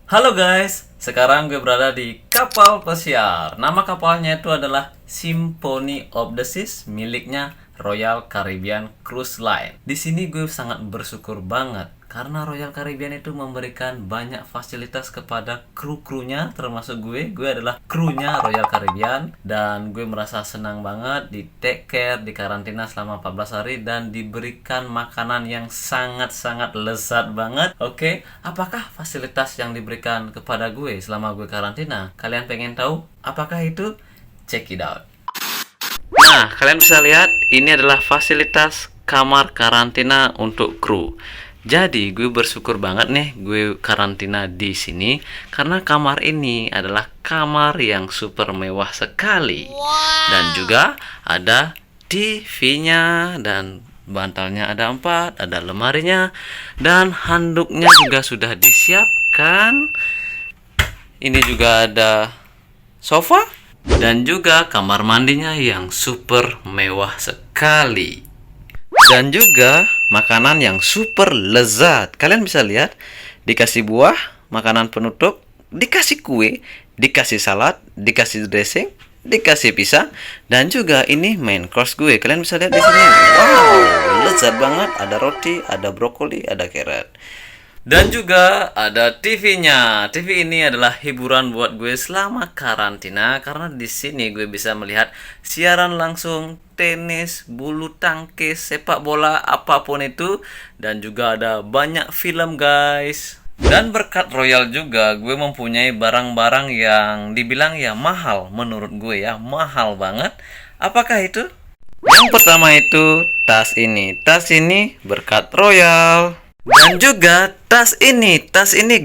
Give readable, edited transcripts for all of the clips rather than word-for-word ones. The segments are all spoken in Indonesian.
Halo guys, sekarang gue berada di kapal pesiar. Nama kapalnya itu adalah Symphony of the Seas miliknya Royal Caribbean Cruise Line. Di sini gue sangat bersyukur banget karena Royal Caribbean itu memberikan banyak fasilitas kepada kru-krunya, termasuk gue. Gue adalah krunya Royal Caribbean dan gue merasa senang banget di take care, di karantina selama 14 hari dan diberikan makanan yang sangat-sangat lezat banget. Oke, apakah fasilitas yang diberikan kepada gue selama gue karantina? Kalian pengen tahu apakah itu? Check it out. Nah, kalian bisa lihat ini adalah fasilitas kamar karantina untuk kru. Jadi, gue bersyukur banget nih gue karantina di sini karena kamar ini adalah kamar yang super mewah sekali. Dan juga ada TV-nya dan bantalnya ada 4, ada lemarinya dan handuknya juga sudah disiapkan. Ini juga ada sofa dan juga kamar mandinya yang super mewah sekali. Dan juga makanan yang super lezat. Kalian bisa lihat, dikasih buah, makanan penutup, dikasih kue, dikasih salad, dikasih dressing, dikasih pisang, dan juga ini main course gue. Kalian bisa lihat di sini. Wow, lezat banget. Ada roti, ada brokoli, ada carrot. Dan juga ada TV-nya. TV ini adalah hiburan buat gue selama karantina karena di sini gue bisa melihat siaran langsung tenis, bulu tangkis, sepak bola, apapun itu, dan juga ada banyak film, guys. Dan berkat Royal juga gue mempunyai barang-barang yang dibilang ya mahal, menurut gue ya, mahal banget. Apakah itu? Yang pertama itu tas ini. Tas ini berkat Royal. Dan juga tas ini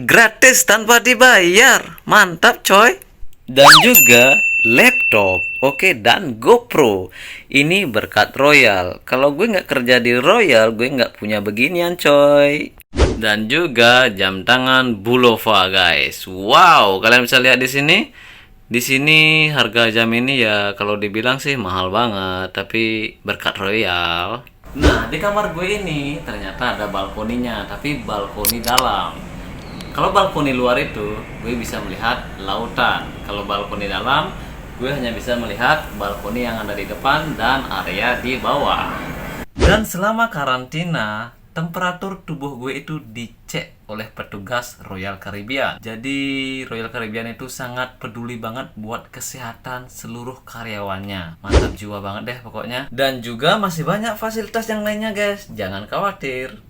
gratis tanpa dibayar. Mantap coy. Dan juga laptop, oke, dan GoPro. Ini berkat Royal. Kalau gue nggak kerja di Royal, gue nggak punya beginian coy. Dan juga jam tangan Bulova, guys. Wow, kalian bisa lihat di sini. Di sini harga jam ini ya kalau dibilang sih mahal banget, tapi berkat Royal. Nah, di kamar gue ini ternyata ada balkoninya, tapi balkoni dalam. Kalau balkoni luar itu, gue bisa melihat lautan. Kalau balkoni dalam, gue hanya bisa melihat balkoni yang ada di depan dan area di bawah. Dan selama karantina, temperatur tubuh gue itu dicek oleh petugas Royal Caribbean. Jadi Royal Caribbean itu sangat peduli banget buat kesehatan seluruh karyawannya. Mantap jiwa banget deh pokoknya. Dan juga masih banyak fasilitas yang lainnya, guys. Jangan khawatir.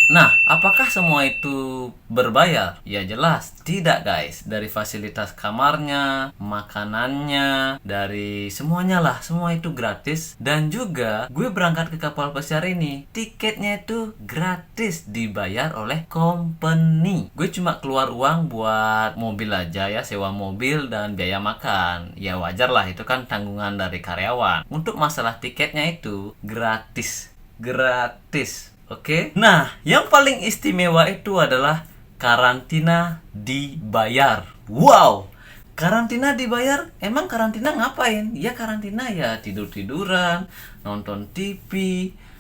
Nah, apakah semua itu berbayar? Ya jelas, tidak guys. Dari fasilitas kamarnya, makanannya, dari semuanya lah, semua itu gratis. Dan juga gue berangkat ke kapal pesiar ini, tiketnya itu gratis, dibayar oleh company. Gue cuma keluar uang buat mobil aja ya, sewa mobil dan biaya makan. Ya wajar lah, itu kan tanggungan dari karyawan. Untuk masalah tiketnya itu gratis. Gratis. Oke. Nah, yang paling istimewa itu adalah karantina dibayar. Wow. Karantina dibayar? Emang karantina ngapain? Ya karantina ya tidur-tiduran, nonton TV,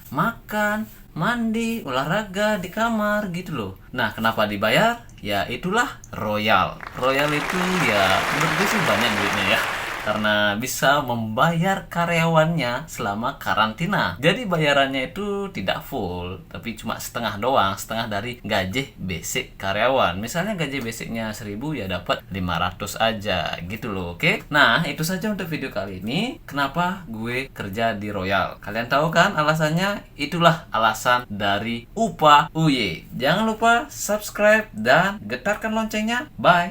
makan, mandi, olahraga di kamar gitu loh. Nah, kenapa dibayar? Ya itulah Royal. Royal itu ya menurut gue sih banyak duitnya ya, karena bisa membayar karyawannya selama karantina. Jadi bayarannya itu tidak full, tapi cuma setengah doang, setengah dari gaji basic karyawan. Misalnya gaji basicnya 1.000 ya dapat 500 aja gitu loh, oke? Nah, itu saja untuk video kali ini. Kenapa gue kerja di Royal? Kalian tahu kan alasannya? Itulah alasan dari UPA UY. Jangan lupa subscribe dan getarkan loncengnya. Bye!